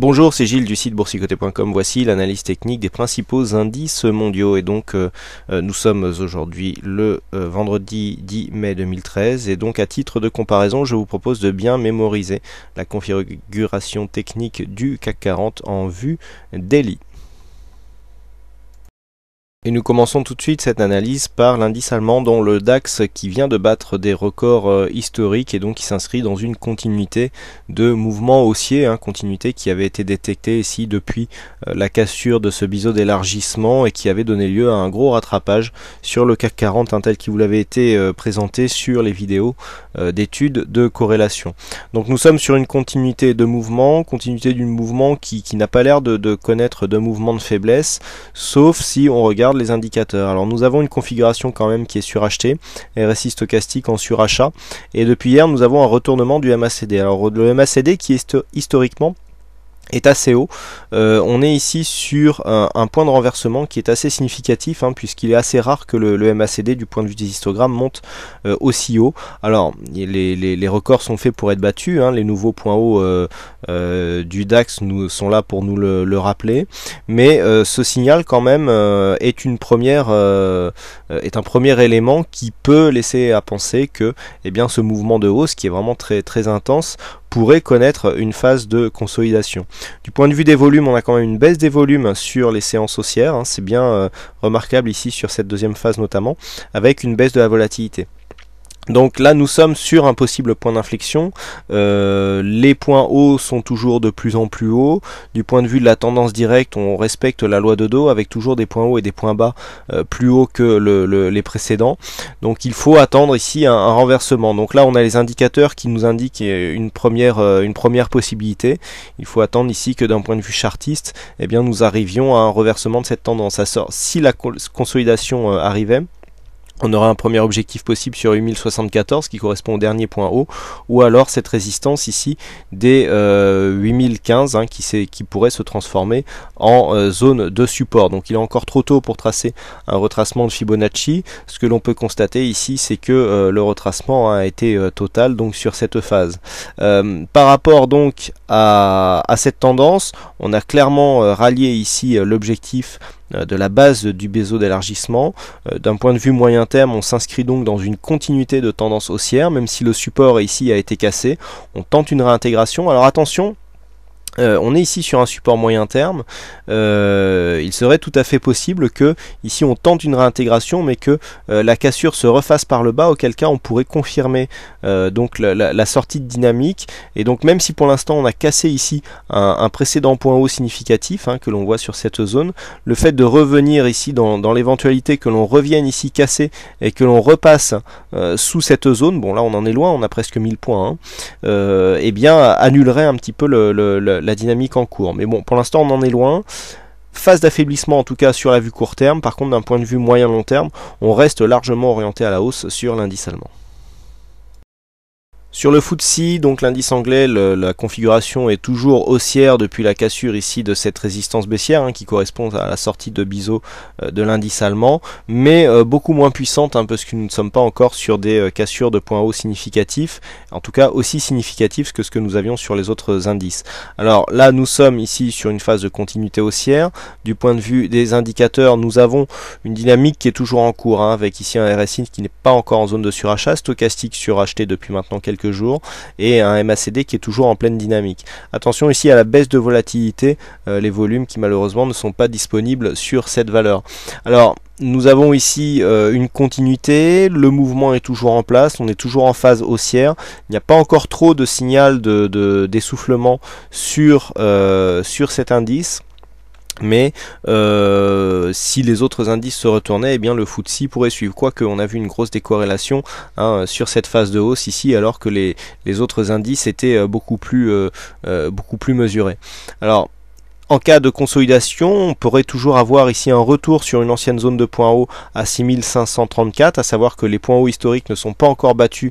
Bonjour, c'est Gilles du site boursicoté.com. Voici l'analyse technique des principaux indices mondiaux. Et donc, nous sommes aujourd'hui le vendredi 10 mai 2013. Et donc, à titre de comparaison, je vous propose de bien mémoriser la configuration technique du CAC 40 en vue daily. Et nous commençons tout de suite cette analyse par l'indice allemand dont le DAX qui vient de battre des records historiques et donc qui s'inscrit dans une continuité de mouvement haussier, continuité qui avait été détectée ici depuis la cassure de ce biseau d'élargissement et qui avait donné lieu à un gros rattrapage sur le CAC 40 tel qu'il vous l'avait été présenté sur les vidéos d'études de corrélation. Donc nous sommes sur une continuité de mouvement, continuité d'un mouvement qui n'a pas l'air de connaître de mouvement de faiblesse, sauf si on regarde les indicateurs. Alors nous avons une configuration quand même qui est surachetée, RSI stochastique en surachat, et depuis hier nous avons un retournement du MACD. Alors le MACD qui est historiquement est assez haut. On est ici sur un point de renversement qui est assez significatif puisqu'il est assez rare que le MACD du point de vue des histogrammes monte aussi haut. Alors les records sont faits pour être battus, les nouveaux points hauts du DAX sont là pour nous le rappeler, mais ce signal quand même est un premier élément qui peut laisser à penser que ce mouvement de hausse qui est vraiment très très intense pourrait connaître une phase de consolidation. Du point de vue des volumes, on a quand même une baisse des volumes sur les séances haussières, c'est bien remarquable ici sur cette deuxième phase notamment, avec une baisse de la volatilité. Donc là nous sommes sur un possible point d'inflexion, les points hauts sont toujours de plus en plus hauts, du point de vue de la tendance directe on respecte la loi de Dow avec toujours des points hauts et des points bas plus hauts que les précédents, donc il faut attendre ici un renversement. Donc là on a les indicateurs qui nous indiquent une première possibilité, il faut attendre ici que d'un point de vue chartiste nous arrivions à un reversement de cette tendance. Si la consolidation arrivait, on aura un premier objectif possible sur 8074 qui correspond au dernier point haut, ou alors cette résistance ici des 8015 qui pourrait se transformer en zone de support. Donc il est encore trop tôt pour tracer un retracement de Fibonacci. Ce que l'on peut constater ici, c'est que le retracement a été total donc sur cette phase. Par rapport donc à cette tendance, on a clairement rallié ici l'objectif de la base du biseau d'élargissement. D'un point de vue moyen terme, on s'inscrit donc dans une continuité de tendance haussière, même si le support ici a été cassé. On tente une réintégration. Alors attention, on est ici sur un support moyen terme, il serait tout à fait possible que ici on tente une réintégration mais que la cassure se refasse par le bas, auquel cas on pourrait confirmer donc la sortie de dynamique, et donc même si pour l'instant on a cassé ici un précédent point haut significatif que l'on voit sur cette zone, le fait de revenir ici dans l'éventualité que l'on revienne ici cassé et que l'on repasse sous cette zone, bon là on en est loin, on a presque 1000 points, annulerait un petit peu la dynamique en cours. Mais bon, pour l'instant on en est loin. Phase d'affaiblissement en tout cas sur la vue court terme. Par contre d'un point de vue moyen long terme, on reste largement orienté à la hausse sur l'indice allemand. Sur le FTSE, donc l'indice anglais, la configuration est toujours haussière depuis la cassure ici de cette résistance baissière qui correspond à la sortie de biseau de l'indice allemand, mais beaucoup moins puissante parce que nous ne sommes pas encore sur des cassures de points hauts significatifs, en tout cas aussi significatifs que ce que nous avions sur les autres indices. Alors là nous sommes ici sur une phase de continuité haussière. Du point de vue des indicateurs, nous avons une dynamique qui est toujours en cours, avec ici un RSI qui n'est pas encore en zone de surachat, stochastique suracheté depuis maintenant quelques jours, et un MACD qui est toujours en pleine dynamique. Attention ici à la baisse de volatilité, les volumes qui malheureusement ne sont pas disponibles sur cette valeur. Alors nous avons ici une continuité, le mouvement est toujours en place, on est toujours en phase haussière, il n'y a pas encore trop de signal d'essoufflement sur cet indice. Mais si les autres indices se retournaient, le FTSE pourrait suivre. Quoique on a vu une grosse décorrélation sur cette phase de hausse ici, alors que les autres indices étaient beaucoup plus mesurés. Alors en cas de consolidation, on pourrait toujours avoir ici un retour sur une ancienne zone de points hauts à 6534, à savoir que les points hauts historiques ne sont pas encore battus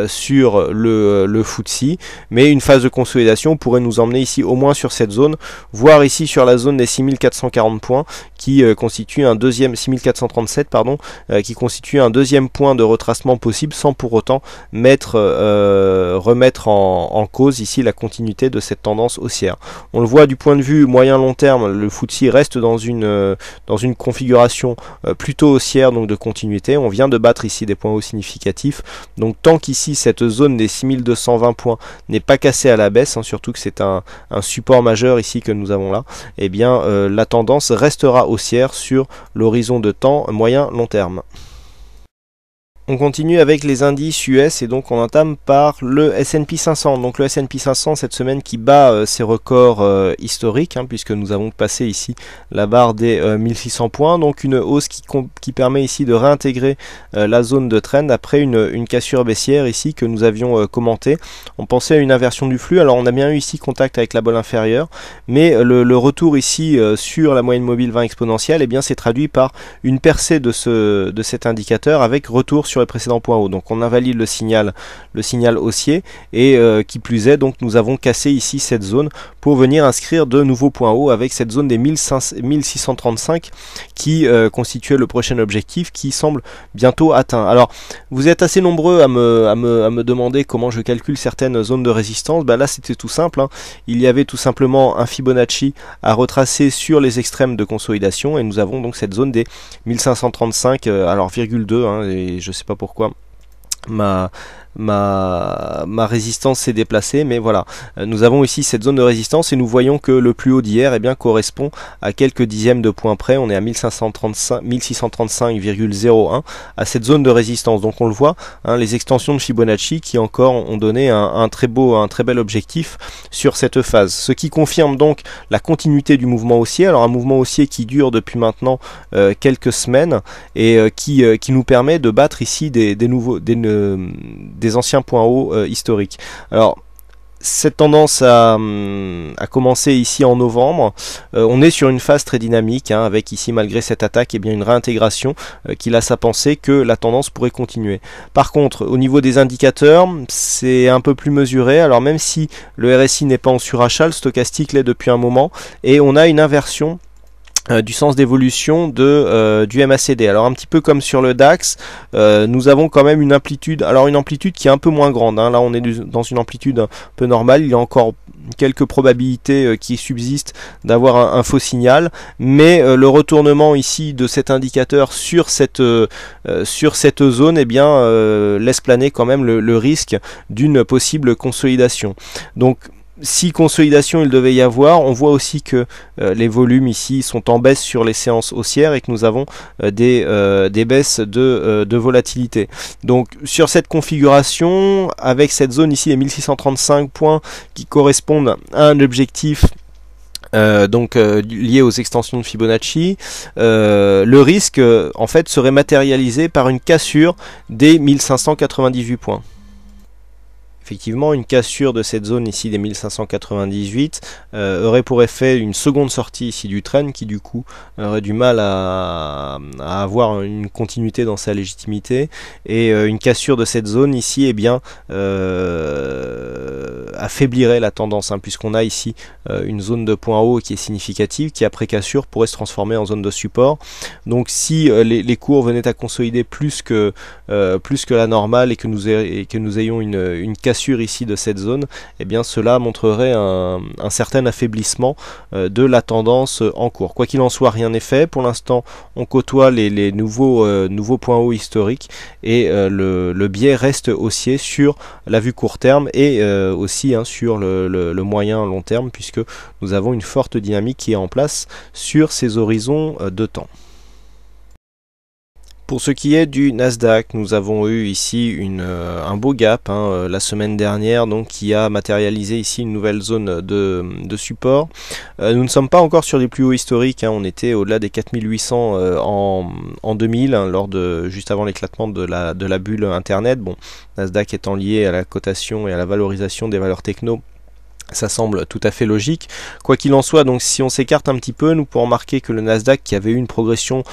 sur le FTSE, mais une phase de consolidation pourrait nous emmener ici au moins sur cette zone, voire ici sur la zone des 6440 points, qui constitue un deuxième 6437 pardon, qui constitue un deuxième point de retracement possible sans pour autant remettre en cause ici la continuité de cette tendance haussière. On le voit du point de vue moyen long terme, le FTSE reste dans une configuration plutôt haussière, donc de continuité. On vient de battre ici des points hauts significatifs, donc tant qu'ici cette zone des 6220 points n'est pas cassée à la baisse, surtout que c'est un support majeur ici que nous avons là, et bien la tendance restera haussière sur l'horizon de temps moyen long terme. On continue avec les indices US et donc on entame par le S&P 500. Donc le S&P 500 cette semaine qui bat ses records historiques, puisque nous avons passé ici la barre des 1600 points. Donc une hausse qui permet ici de réintégrer la zone de trend après une cassure baissière ici que nous avions commenté. On pensait à une inversion du flux. Alors on a bien eu ici contact avec la bolle inférieure, mais le retour ici sur la moyenne mobile 20 exponentielle, eh bien c'est traduit par une percée de cet indicateur avec retour sur les précédents points hauts. Donc on invalide le signal haussier et qui plus est, donc nous avons cassé ici cette zone pour venir inscrire de nouveaux points hauts avec cette zone des 1635 qui constituait le prochain objectif qui semble bientôt atteint. Alors vous êtes assez nombreux à me demander comment je calcule certaines zones de résistance. Là c'était tout simple, il y avait tout simplement un Fibonacci à retracer sur les extrêmes de consolidation et nous avons donc cette zone des 1535 alors 0,2 et je sais pas pourquoi ma résistance s'est déplacée, mais voilà, nous avons ici cette zone de résistance et nous voyons que le plus haut d'hier correspond à quelques dixièmes de points près. On est à 1635,01 à cette zone de résistance. Donc on le voit, les extensions de Fibonacci qui encore ont donné un très bel objectif sur cette phase, ce qui confirme donc la continuité du mouvement haussier. Alors un mouvement haussier qui dure depuis maintenant quelques semaines et qui nous permet de battre ici des anciens points hauts historiques. Alors cette tendance a commencé ici en novembre. On est sur une phase très dynamique avec ici malgré cette attaque une réintégration qui laisse à penser que la tendance pourrait continuer. Par contre au niveau des indicateurs c'est un peu plus mesuré. Alors même si le RSI n'est pas en surachat, le stochastique l'est depuis un moment et on a une inversion du sens d'évolution du MACD. Alors un petit peu comme sur le DAX, nous avons quand même une amplitude qui est un peu moins grande. Là on est dans une amplitude un peu normale, il y a encore quelques probabilités qui subsistent d'avoir un faux signal, mais le retournement ici de cet indicateur sur cette zone laisse planer quand même le risque d'une possible consolidation. Donc si consolidation il devait y avoir, on voit aussi que les volumes ici sont en baisse sur les séances haussières et que nous avons des baisses de volatilité. Donc sur cette configuration, avec cette zone ici des 1635 points qui correspondent à un objectif lié aux extensions de Fibonacci, le risque en fait serait matérialisé par une cassure des 1598 points. Effectivement, une cassure de cette zone ici des 1598 aurait pour effet une seconde sortie ici du trend qui du coup aurait du mal à avoir une continuité dans sa légitimité, et une cassure de cette zone ici affaiblirait la tendance puisqu'on a ici une zone de point haut qui est significative qui après cassure pourrait se transformer en zone de support. Donc si les cours venaient à consolider plus que la normale et que nous ayons une cassure ici de cette zone, cela montrerait un certain affaiblissement de la tendance en cours. Quoi qu'il en soit, rien n'est fait. Pour l'instant, on côtoie les nouveaux points hauts historiques et le biais reste haussier sur la vue court terme et aussi sur le moyen long terme, puisque nous avons une forte dynamique qui est en place sur ces horizons de temps. Pour ce qui est du Nasdaq, nous avons eu ici un beau gap la semaine dernière, donc qui a matérialisé ici une nouvelle zone de support. Nous ne sommes pas encore sur les plus hauts historiques, on était au-delà des 4800 en 2000, juste avant l'éclatement de la bulle internet. Bon, Nasdaq étant lié à la cotation et à la valorisation des valeurs techno, Ça semble tout à fait logique. Quoi qu'il en soit, donc si on s'écarte un petit peu, nous pouvons remarquer que le Nasdaq, qui avait eu une progression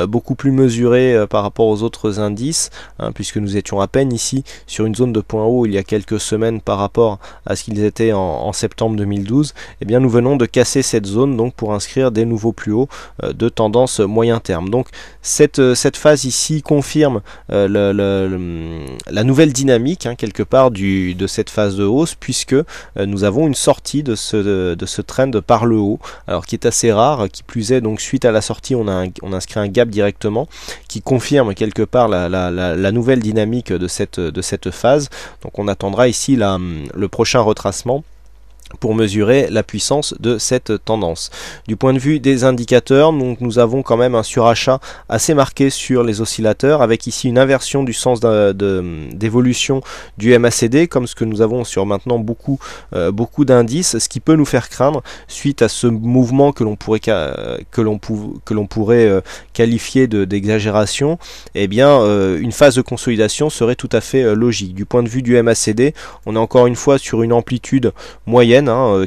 beaucoup plus mesurée par rapport aux autres indices, puisque nous étions à peine ici sur une zone de point haut il y a quelques semaines par rapport à ce qu'ils étaient en septembre 2012, eh bien nous venons de casser cette zone donc pour inscrire des nouveaux plus hauts de tendance moyen terme. Donc cette phase ici confirme la nouvelle dynamique quelque part de cette phase de hausse, puisque nous avons une sortie de ce trend par le haut, alors qui est assez rare, qui plus est, donc suite à la sortie on inscrit un gap directement qui confirme quelque part la nouvelle dynamique de cette phase. Donc on attendra ici le prochain retracement pour mesurer la puissance de cette tendance. Du point de vue des indicateurs, donc nous avons quand même un surachat assez marqué sur les oscillateurs, avec ici une inversion du sens d'évolution du MACD, comme ce que nous avons sur maintenant beaucoup d'indices, ce qui peut nous faire craindre, suite à ce mouvement que l'on pourrait qualifier d'exagération, eh bien une phase de consolidation serait tout à fait logique. Du point de vue du MACD, on est encore une fois sur une amplitude moyenne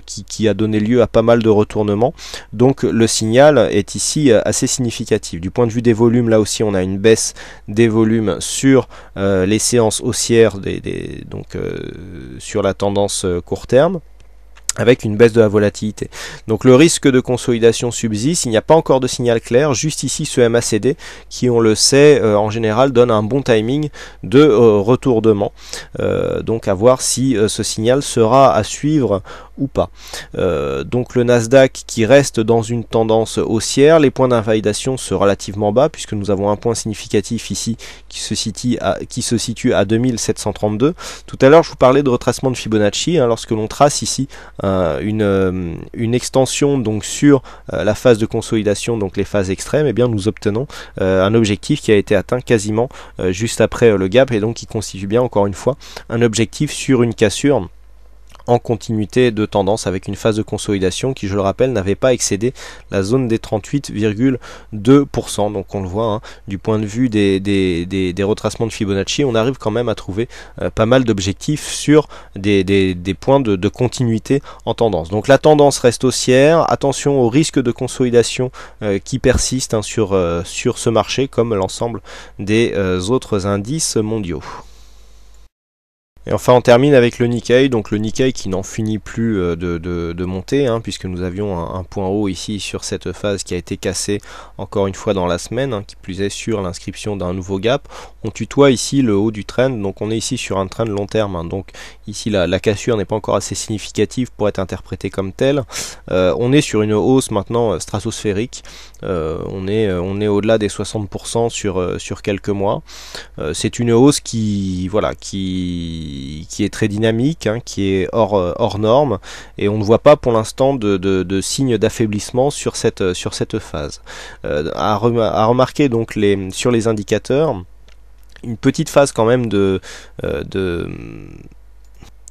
qui a donné lieu à pas mal de retournements, donc le signal est ici assez significatif. Du point de vue des volumes, là aussi on a une baisse des volumes sur les séances haussières, sur la tendance court terme, avec une baisse de la volatilité. Donc le risque de consolidation subsiste, il n'y a pas encore de signal clair, juste ici ce MACD qui, on le sait, en général donne un bon timing de retournement, donc à voir si ce signal sera à suivre ou pas. Donc le Nasdaq qui reste dans une tendance haussière, les points d'invalidation sont relativement bas, puisque nous avons un point significatif ici qui se situe à 2732. Tout à l'heure je vous parlais de retracement de Fibonacci, lorsque l'on trace ici une extension donc sur la phase de consolidation, donc les phases extrêmes, et bien nous obtenons un objectif qui a été atteint quasiment juste après le gap, et donc qui constitue bien encore une fois un objectif sur une cassure en continuité de tendance, avec une phase de consolidation qui, je le rappelle, n'avait pas excédé la zone des 38,2%. donc on le voit, du point de vue des retracements de Fibonacci, on arrive quand même à trouver pas mal d'objectifs sur des points de continuité en tendance. Donc la tendance reste haussière, attention au risque de consolidation qui persiste sur ce marché, comme l'ensemble des autres indices mondiaux. Et enfin on termine avec le Nikkei, donc le Nikkei qui n'en finit plus de monter, puisque nous avions un point haut ici sur cette phase qui a été cassé encore une fois dans la semaine, qui plus est sur l'inscription d'un nouveau gap. On tutoie ici le haut du trend, donc on est ici sur un trend long terme, donc ici la cassure n'est pas encore assez significative pour être interprétée comme telle. On est sur une hausse maintenant stratosphérique, on est au-delà des 60% sur quelques mois. C'est une hausse qui est très dynamique, qui est hors norme, et on ne voit pas pour l'instant de signes d'affaiblissement sur cette phase. À remarquer donc sur les indicateurs, une petite phase quand même de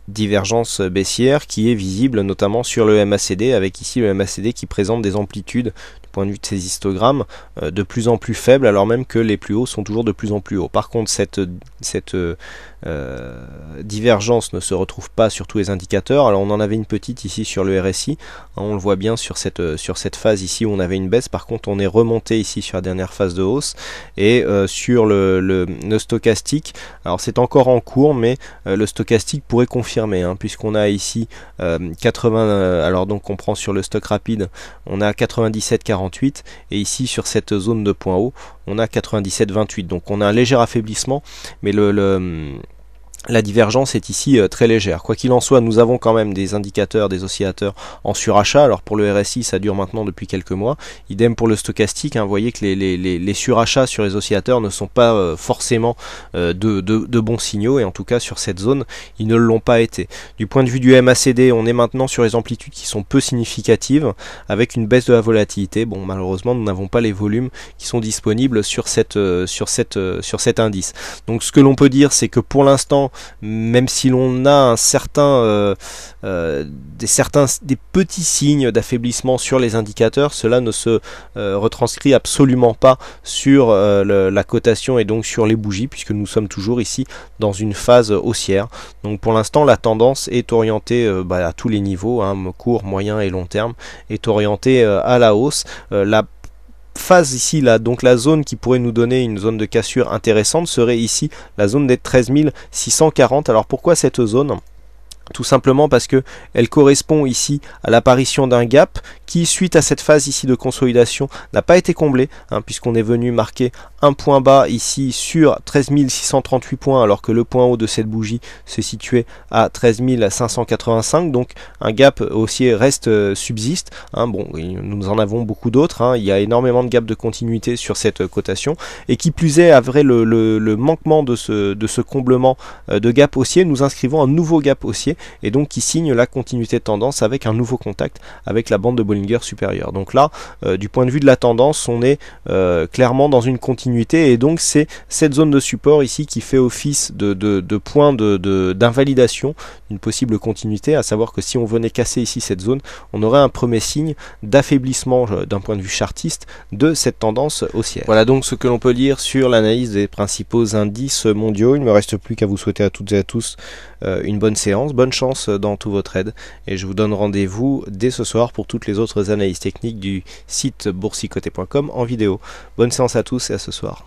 divergence baissière qui est visible notamment sur le MACD, avec ici le MACD qui présente des amplitudes du point de vue de ces histogrammes de plus en plus faibles, alors même que les plus hauts sont toujours de plus en plus hauts. Par contre cette divergence ne se retrouve pas sur tous les indicateurs. Alors on en avait une petite ici sur le RSI, on le voit bien sur cette phase ici où on avait une baisse. Par contre on est remonté ici sur la dernière phase de hausse, et sur le stochastique, alors c'est encore en cours, mais le stochastique pourrait confirmer, puisqu'on a ici 80, alors donc on prend sur le stock rapide, on a 97,48, et ici sur cette zone de point haut on a 97,28, donc on a un léger affaiblissement, mais la divergence est ici très légère. Quoi qu'il en soit, nous avons quand même des indicateurs, des oscillateurs en surachat. Alors pour le RSI, ça dure maintenant depuis quelques mois. Idem pour le stochastique. Vous voyez que les surachats sur les oscillateurs ne sont pas forcément de bons signaux, et en tout cas sur cette zone, ils ne l'ont pas été. Du point de vue du MACD, on est maintenant sur les amplitudes qui sont peu significatives, avec une baisse de la volatilité. Bon, malheureusement, nous n'avons pas les volumes qui sont disponibles sur cet indice. Donc ce que l'on peut dire, c'est que pour l'instant, même si l'on a un certain, des petits signes d'affaiblissement sur les indicateurs, cela ne se retranscrit absolument pas sur la cotation et donc sur les bougies, puisque nous sommes toujours ici dans une phase haussière. Donc pour l'instant la tendance est orientée à tous les niveaux, hein, court, moyen et long terme, est orientée à la hausse. La phase ici, là, donc la zone qui pourrait nous donner une zone de cassure intéressante serait ici la zone des 13 640. Alors pourquoi cette zone ? Tout simplement parce que elle correspond ici à l'apparition d'un gap qui, suite à cette phase ici de consolidation, n'a pas été comblé, hein, puisqu'on est venu marquer un point bas ici sur 13 638 points, alors que le point haut de cette bougie se situait à 13 585. Donc un gap haussier subsiste. Hein. Bon, nous en avons beaucoup d'autres. Hein. Il y a énormément de gaps de continuité sur cette cotation, et qui plus est, après le manquement de ce comblement de gap haussier, nous inscrivons un nouveau gap haussier, et donc qui signe la continuité de tendance avec un nouveau contact avec la bande de Bollinger supérieure. Donc là, du point de vue de la tendance, on est clairement dans une continuité, et donc c'est cette zone de support ici qui fait office de point d'invalidation d'une possible continuité, à savoir que si on venait casser ici cette zone, on aurait un premier signe d'affaiblissement d'un point de vue chartiste de cette tendance haussière. Voilà donc ce que l'on peut dire sur l'analyse des principaux indices mondiaux. Il ne me reste plus qu'à vous souhaiter à toutes et à tous une bonne séance, bonne chance dans tous vos trades, et je vous donne rendez-vous dès ce soir pour toutes les autres analyses techniques du site boursicoté.com en vidéo. Bonne séance à tous et à ce soir.